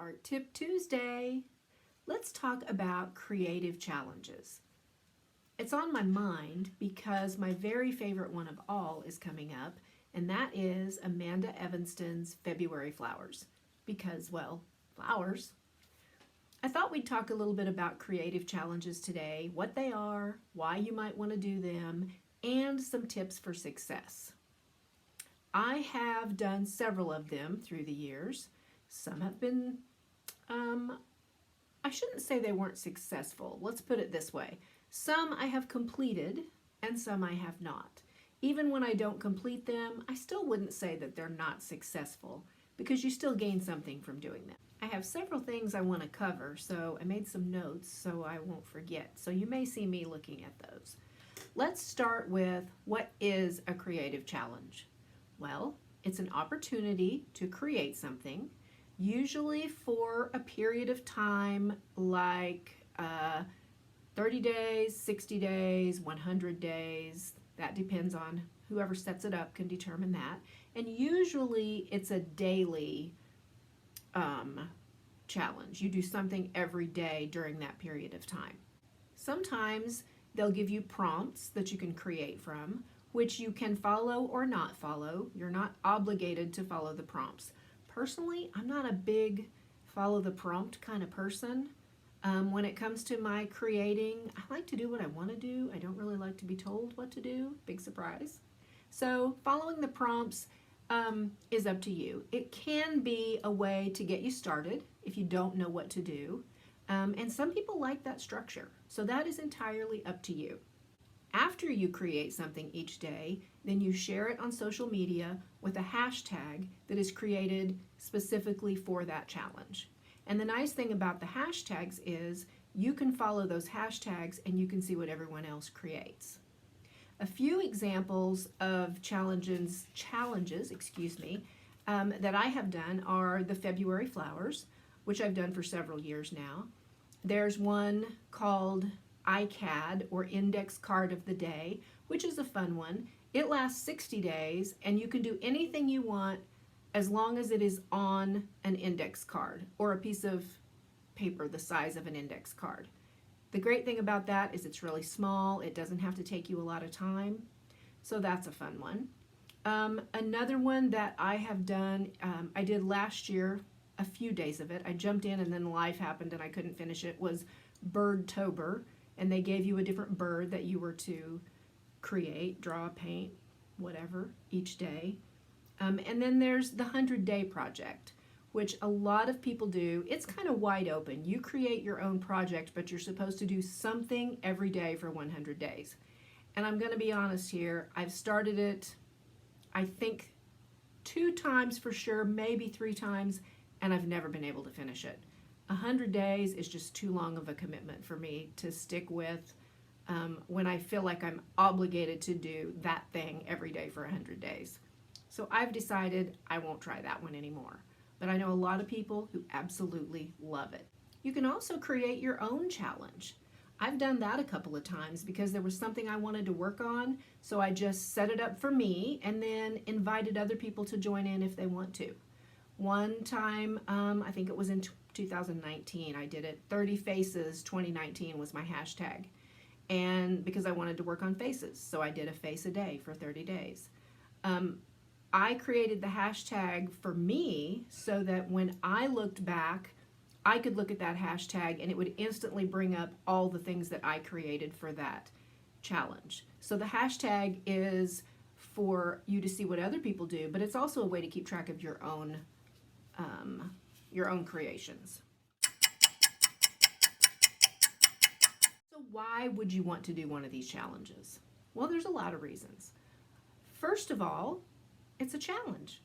Art Tip Tuesday. Let's talk about creative challenges. It's on my mind because my very favorite one of all is coming up, and that is Amanda Evanston's February Flowers. Because, well, flowers. I thought we'd talk a little bit about creative challenges today, what they are, why you might want to do them, and some tips for success. I have done several of them through the years. Some have been, I shouldn't say they weren't successful. Let's put it this way. Some I have completed and some I have not. Even when I don't complete them, I still wouldn't say that they're not successful because you still gain something from doing them. I have several things I want to cover, so I made some notes so I won't forget. So you may see me looking at those. Let's start with what is a creative challenge? Well, it's an opportunity to create something, usually for a period of time like 30 days, 60 days, 100 days. That depends on whoever sets it up can determine that. And usually it's a daily challenge. You do something every day during that period of time. Sometimes they'll give you prompts that you can create from, which you can follow or not follow. You're not obligated to follow the prompts. Personally, I'm not a big follow the prompt kind of person. When it comes to my creating, I like to do what I want to do. I don't really like to be told what to do. Big surprise. So following the prompts is up to you. It can be a way to get you started if you don't know what to do. And some people like that structure. So that is entirely up to you. After you create something each day, then you share it on social media with a hashtag that is created specifically for that challenge. And the nice thing about the hashtags is you can follow those hashtags and you can see what everyone else creates. A few examples of challenges, that I have done are the February Flowers, which I've done for several years now. There's one called ICAD, or Index Card of the Day, which is a fun one. It lasts 60 days and you can do anything you want as long as it is on an index card or a piece of paper the size of an index card. The great thing about that is it's really small. It doesn't have to take you a lot of time. So that's a fun one. Another one that I have done, I did last year, a few days of it. I jumped in and then life happened and I couldn't finish it, was BIRDTOBER. And they gave you a different bird that you were to create, draw, paint, whatever, each day. And then there's the 100-Day Project, which a lot of people do. It's kind of wide open. You create your own project, but you're supposed to do something every day for 100 days. And I'm going to be honest here. I've started it, I think, 2 times for sure, maybe 3 times, and I've never been able to finish it. 100 days is just too long of a commitment for me to stick with when I feel like I'm obligated to do that thing every day for 100 days. So I've decided I won't try that one anymore. But I know a lot of people who absolutely love it. You can also create your own challenge. I've done that a couple of times because there was something I wanted to work on, so I just set it up for me and then invited other people to join in if they want to. One time, I think it was in 2019, I did it. 30 Faces 2019 was my hashtag. And because I wanted to work on faces, so I did a face a day for 30 days. I created the hashtag for me so that when I looked back, I could look at that hashtag and it would instantly bring up all the things that I created for that challenge. So the hashtag is for you to see what other people do, but it's also a way to keep track of your own creations. So why would you want to do one of these challenges? Well, there's a lot of reasons. First of all, it's a challenge.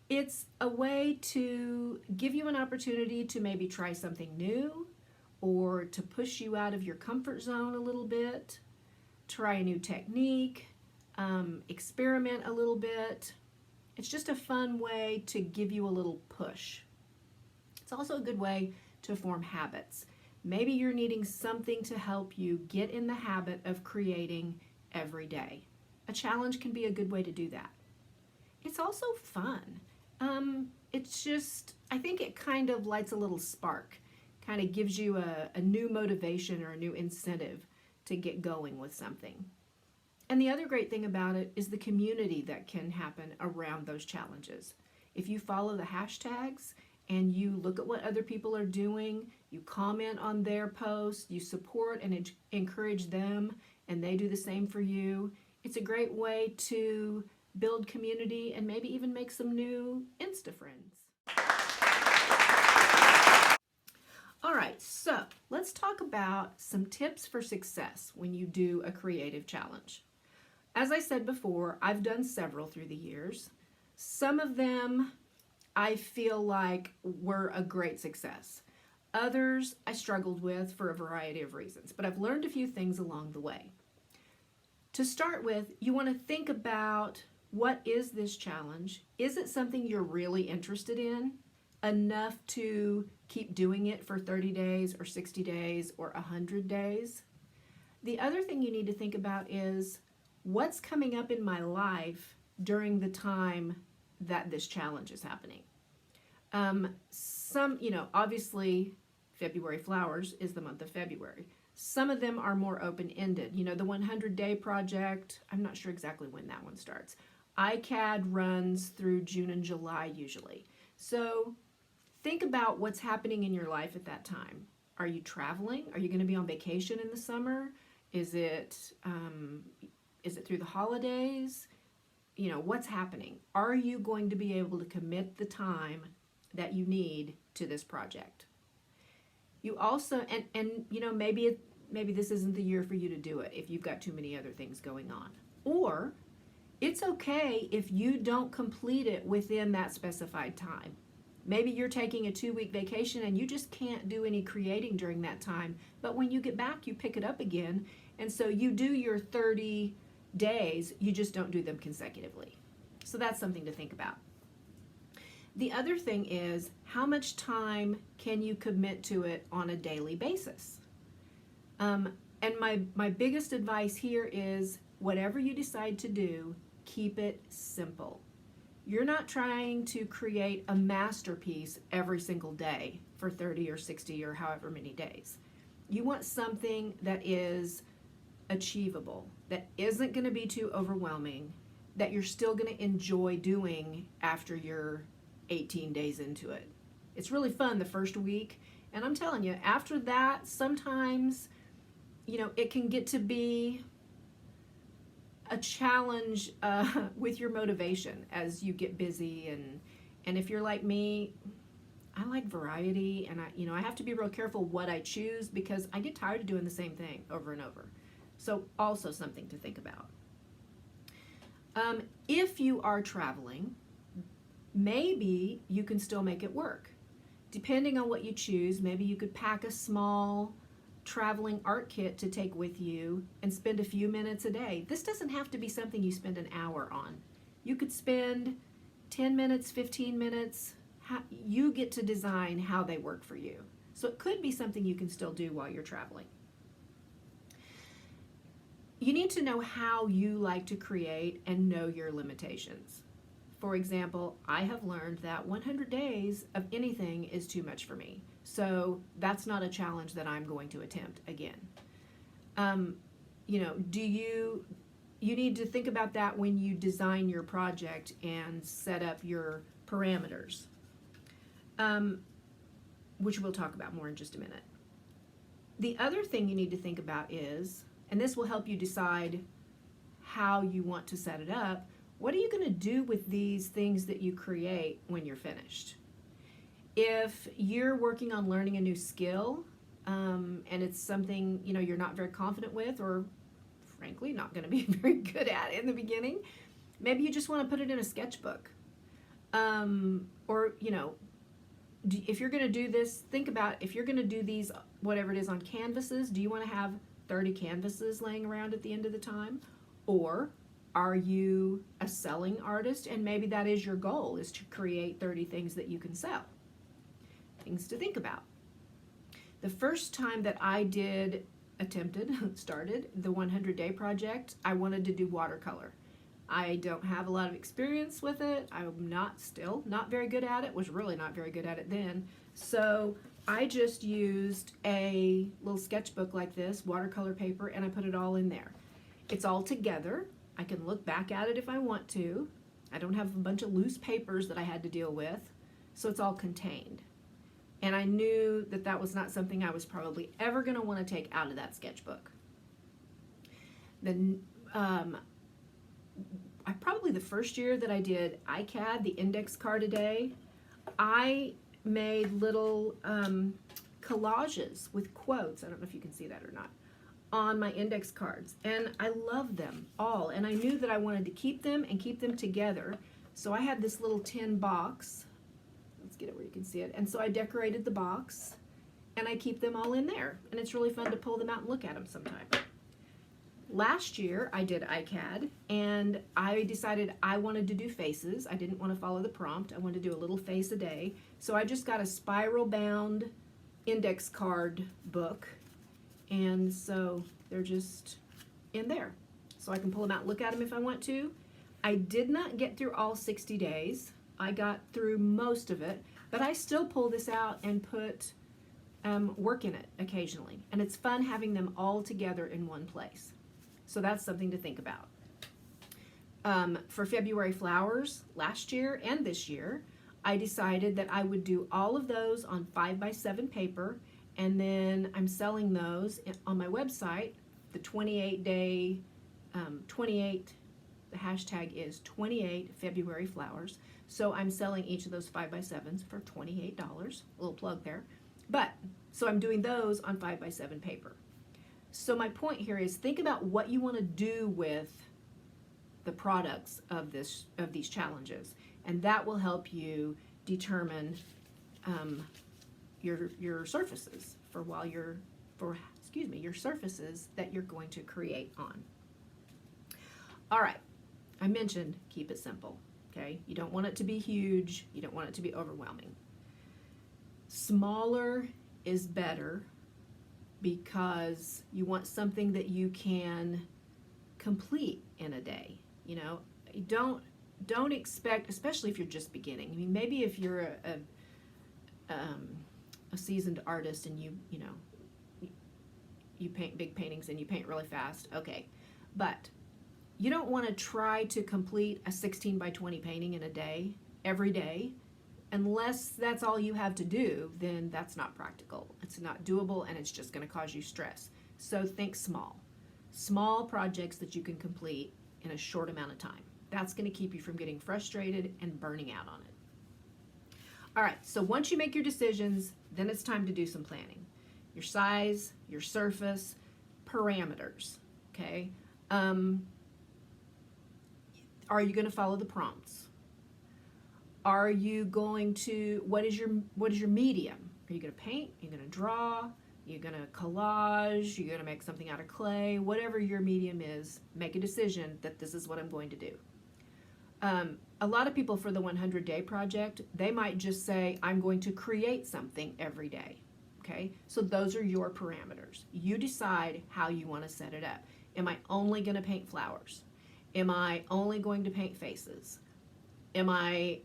It's a way to give you an opportunity to maybe try something new or to push you out of your comfort zone a little bit, try a new technique, experiment a little bit. It's just a fun way to give you a little push. It's also a good way to form habits. Maybe you're needing something to help you get in the habit of creating every day. A challenge can be a good way to do that. It's also fun. it's just, I think it kind of lights a little spark, kind of gives you a new motivation or a new incentive to get going with something. And the other great thing about it is the community that can happen around those challenges. If you follow the hashtags and you look at what other people are doing, you comment on their posts, you support and encourage them, and they do the same for you, it's a great way to build community and maybe even make some new Insta friends. All right, so let's talk about some tips for success when you do a creative challenge. As I said before, I've done several through the years. Some of them I feel like were a great success. Others I struggled with for a variety of reasons, but I've learned a few things along the way. To start with, you want to think about, what is this challenge? Is it something you're really interested in? Enough to keep doing it for 30 days or 60 days or 100 days? The other thing you need to think about is, what's coming up in my life during the time that this challenge is happening? Obviously February flowers is the month of February. Some of them are more open-ended. The 100-day project, I'm not sure exactly when that one starts. ICAD runs through June and July usually. So think about what's happening in your life at that time. Are you traveling? Are you going to be on vacation in the summer? Is it through the holidays? What's happening? Are you going to be able to commit the time that you need to this project? You also, maybe this isn't the year for you to do it if you've got too many other things going on. Or it's okay if you don't complete it within that specified time. Maybe you're taking a 2-week vacation and you just can't do any creating during that time, but when you get back, you pick it up again, and so you do your 30 days, you just don't do them consecutively. So that's something to think about. The other thing is, how much time can you commit to it on a daily basis? And my biggest advice here is, whatever you decide to do, keep it simple. You're not trying to create a masterpiece every single day for 30 or 60 or however many days. You want something that is achievable, that isn't going to be too overwhelming, that you're still going to enjoy doing after you're 18 days into it. It's really fun the first week, and I'm telling you, after that, sometimes, it can get to be a challenge with your motivation as you get busy, and if you're like me, I like variety, and I have to be real careful what I choose because I get tired of doing the same thing over and over. So also something to think about. If you are traveling, maybe you can still make it work. Depending on what you choose, maybe you could pack a small traveling art kit to take with you and spend a few minutes a day. This doesn't have to be something you spend an hour on. You could spend 10 minutes, 15 minutes. You get to design how they work for you. So it could be something you can still do while you're traveling. You need to know how you like to create and know your limitations. For example, I have learned that 100 days of anything is too much for me. So that's not a challenge that I'm going to attempt again. You need to think about that when you design your project and set up your parameters, which we'll talk about more in just a minute. The other thing you need to think about is, and this will help you decide how you want to set it up, what are you going to do with these things that you create when you're finished? If you're working on learning a new skill, and it's something you're not very confident with, or frankly not going to be very good at in the beginning, maybe you just want to put it in a sketchbook. If you're going to do this, think about, if you're going to do these, whatever it is, on canvases, do you want to have 30 canvases laying around at the end of the time? Or are you a selling artist, and maybe that is your goal, is to create 30 things that you can sell? Things to think about. The first time that I started the 100-day project, I wanted to do watercolor. I don't have a lot of experience with it. I'm still not very good at it, was really not very good at it then. So I just used a little sketchbook like this, watercolor paper, and I put it all in there. It's all together. I can look back at it if I want to. I don't have a bunch of loose papers that I had to deal with, so it's all contained. And I knew that that was not something I was probably ever going to want to take out of that sketchbook. Then probably the first year that I did ICAD, the index card a day, I made little collages with quotes. I don't know if you can see that or not, on my index cards, and I loved them all, and I knew that I wanted to keep them and keep them together. So I had this little tin box. Let's get it where you can see it. And so I decorated the box, and I keep them all in there, and it's really fun to pull them out and look at them sometime. Last year I did ICAD, and I decided I wanted to do faces. I didn't want to follow the prompt. I wanted to do a little face a day. So I just got a spiral bound index card book, and so they're just in there. So I can pull them out and look at them if I want to. I did not get through all 60 days. I got through most of it, but I still pull this out and put work in it occasionally. And it's fun having them all together in one place. So that's something to think about. For February flowers, last year and this year, I decided that I would do all of those on 5x7 paper, and then I'm selling those on my website, the 28-day, the hashtag is 28 February flowers. So I'm selling each of those 5x7s for $28, a little plug there. But, so I'm doing those on 5x7 paper. So my point here is think about what you want to do with the products of these challenges, and that will help you determine your surfaces your surfaces that you're going to create on. All right, I mentioned keep it simple. Okay, you don't want it to be huge. You don't want it to be overwhelming. Smaller is better, because you want something that you can complete in a day. You know, don't expect, especially if you're just beginning. I mean, maybe if you're a seasoned artist and you paint big paintings and you paint really fast, okay, but you don't want to try to complete a 16 by 20 painting in a day, every day. Unless that's all you have to do, then that's not practical. It's not doable, and it's just going to cause you stress. So think small. Small projects that you can complete in a short amount of time. That's going to keep you from getting frustrated and burning out on it. All right, so once you make your decisions, then it's time to do some planning. Your size, your surface, parameters, okay? Are you going to follow the prompts? Are you going to, what is your medium? Are you going to paint? Are you going to draw? Are you going to collage? Are you going to make something out of clay? Whatever your medium is, make a decision that this is what I'm going to do. A lot of people for the 100-day project, they might just say, I'm going to create something every day. Okay, so those are your parameters. You decide how you want to set it up. Am I only going to paint flowers? Am I only going to paint faces? Am I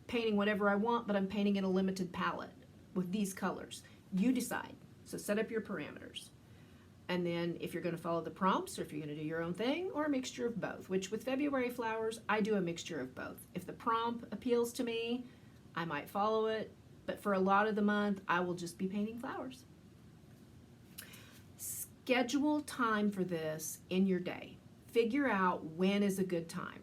painting whatever I want, but I'm painting in a limited palette with these colors? You decide. So set up your parameters. And then if you're going to follow the prompts, or if you're going to do your own thing, or a mixture of both, which with February flowers, I do a mixture of both. If the prompt appeals to me, I might follow it, but for a lot of the month, I will just be painting flowers. Schedule time for this in your day. Figure out when is a good time.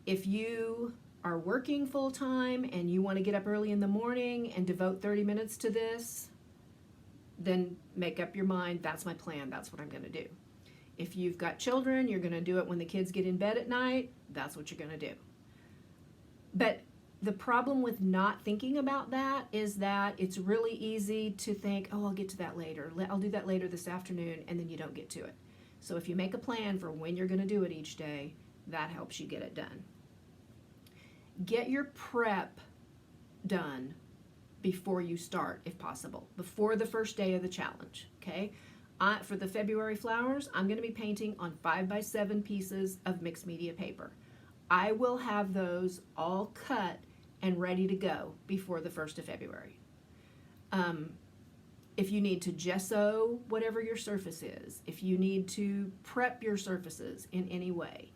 If you are working full-time and you want to get up early in the morning and devote 30 minutes to this, then make up your mind, that's my plan, that's what I'm going to do. If you've got children, you're going to do it when the kids get in bed at night, that's what you're going to do. But the problem with not thinking about that is that it's really easy to think, oh, I'll get to that later, I'll do that later this afternoon, and then you don't get to it. So if you make a plan for when you're going to do it each day, that helps you get it done. Get your prep done before you start, if possible, before the first day of the challenge, okay? For the February flowers, I'm going to be painting on 5x7 pieces of mixed media paper. I will have those all cut and ready to go before the 1st of February. If you need to gesso whatever your surface is, if you need to prep your surfaces in any way,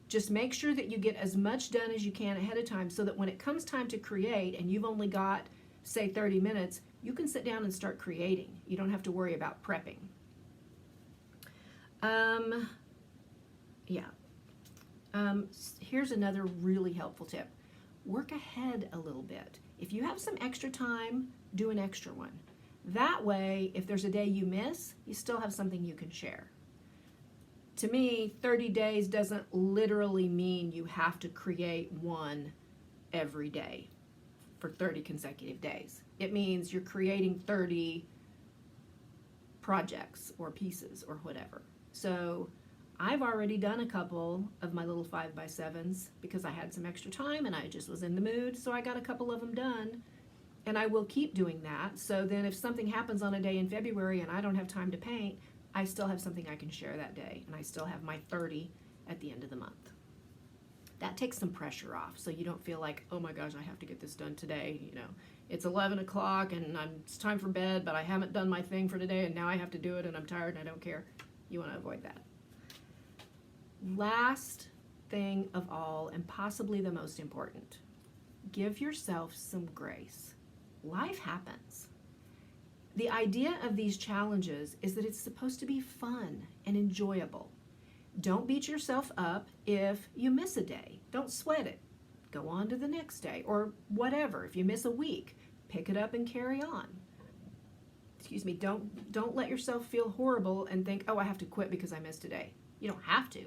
just make sure that you get as much done as you can ahead of time so that when it comes time to create and you've only got, say, 30 minutes, you can sit down and start creating. You don't have to worry about prepping. Here's another really helpful tip. Work ahead a little bit. If you have some extra time, do an extra one. That way, if there's a day you miss, you still have something you can share. To me, 30 days doesn't literally mean you have to create one every day for 30 consecutive days. It means you're creating 30 projects or pieces or whatever. So I've already done a couple of my little 5x7s because I had some extra time and I just was in the mood, so I got a couple of them done. And I will keep doing that. So then if something happens on a day in February and I don't have time to paint, I still have something I can share that day. And I still have my 30 at the end of the month. That takes some pressure off. So you don't feel like, oh my gosh, I have to get this done today. You know, it's 11 o'clock and it's time for bed, but I haven't done my thing for today and now I have to do it and I'm tired and I don't care. You want to avoid that. Last thing of all, and possibly the most important, give yourself some grace. Life happens. The idea of these challenges is that it's supposed to be fun and enjoyable. Don't beat yourself up if you miss a day. Don't sweat it. Go on to the next day or whatever. If you miss a week, pick it up and carry on. Excuse me, don't let yourself feel horrible and think, oh, I have to quit because I missed a day. You don't have to.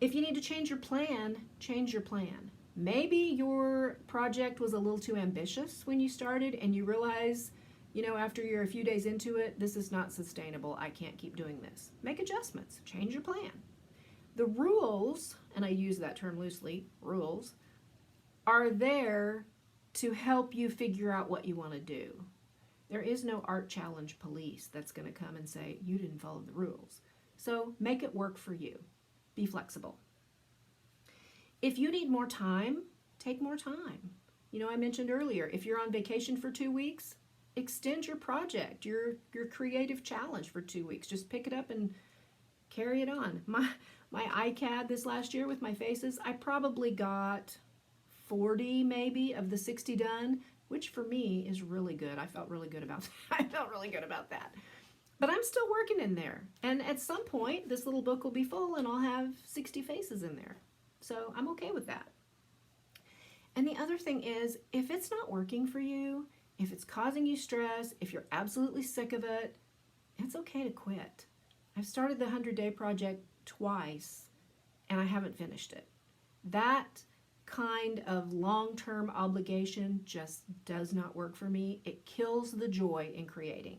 If you need to change your plan, change your plan. Maybe your project was a little too ambitious when you started and you realize, you know, after you're a few days into it, this is not sustainable. I can't keep doing this. Make adjustments. Change your plan. The rules, and I use that term loosely, rules, are there to help you figure out what you want to do. There is no art challenge police that's going to come and say, you didn't follow the rules. So make it work for you. Be flexible. If you need more time, take more time. You know, I mentioned earlier, if you're on vacation for 2 weeks, extend your project, your creative challenge for 2 weeks. Just pick it up and carry it on. My iCAD this last year with my faces, I probably got 40 maybe of the 60 done, which for me is really good. I felt really good about that. I felt really good about that. But I'm still working in there. And at some point, this little book will be full and I'll have 60 faces in there. So I'm okay with that. And the other thing is, if it's not working for you, if it's causing you stress, if you're absolutely sick of it, it's okay to quit. I've started the 100-day project twice and I haven't finished it. That kind of long-term obligation just does not work for me. It kills the joy in creating.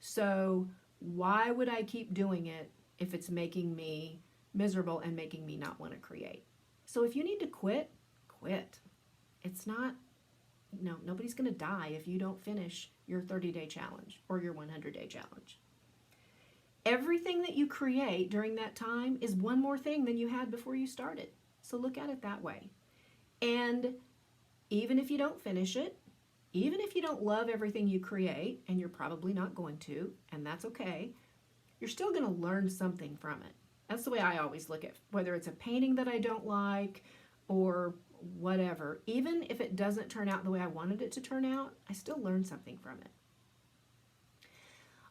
So why would I keep doing it if it's making me miserable and making me not want to create? So if you need to quit, quit. It's not, nobody's going to die if you don't finish your 30-day challenge or your 100-day challenge. Everything that you create during that time is one more thing than you had before you started. So look at it that way. And even if you don't finish it, even if you don't love everything you create, and you're probably not going to, and that's okay, you're still going to learn something from it. That's the way I always look at whether it's a painting that I don't like or whatever. Even if it doesn't turn out the way I wanted it to turn out, I still learn something from it.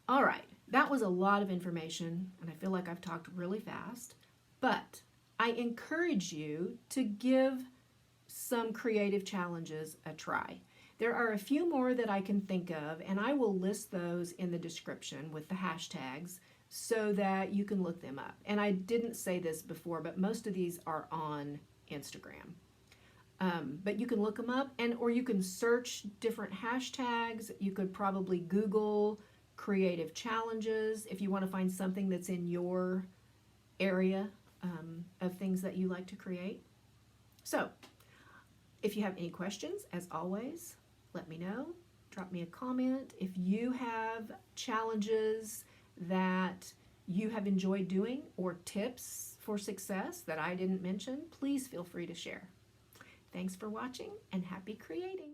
All right, that was a lot of information, and I feel like I've talked really fast, but I encourage you to give some creative challenges a try. There are a few more that I can think of, and I will list those in the description with the hashtags so that you can look them up. And I didn't say this before, but most of these are on Instagram. But you can look them up, or you can search different hashtags. You could probably Google creative challenges if you want to find something that's in your area of things that you like to create. So, if you have any questions, as always, let me know. Drop me a comment. If you have challenges that you have enjoyed doing or tips for success that I didn't mention, please feel free to share. Thanks for watching and happy creating.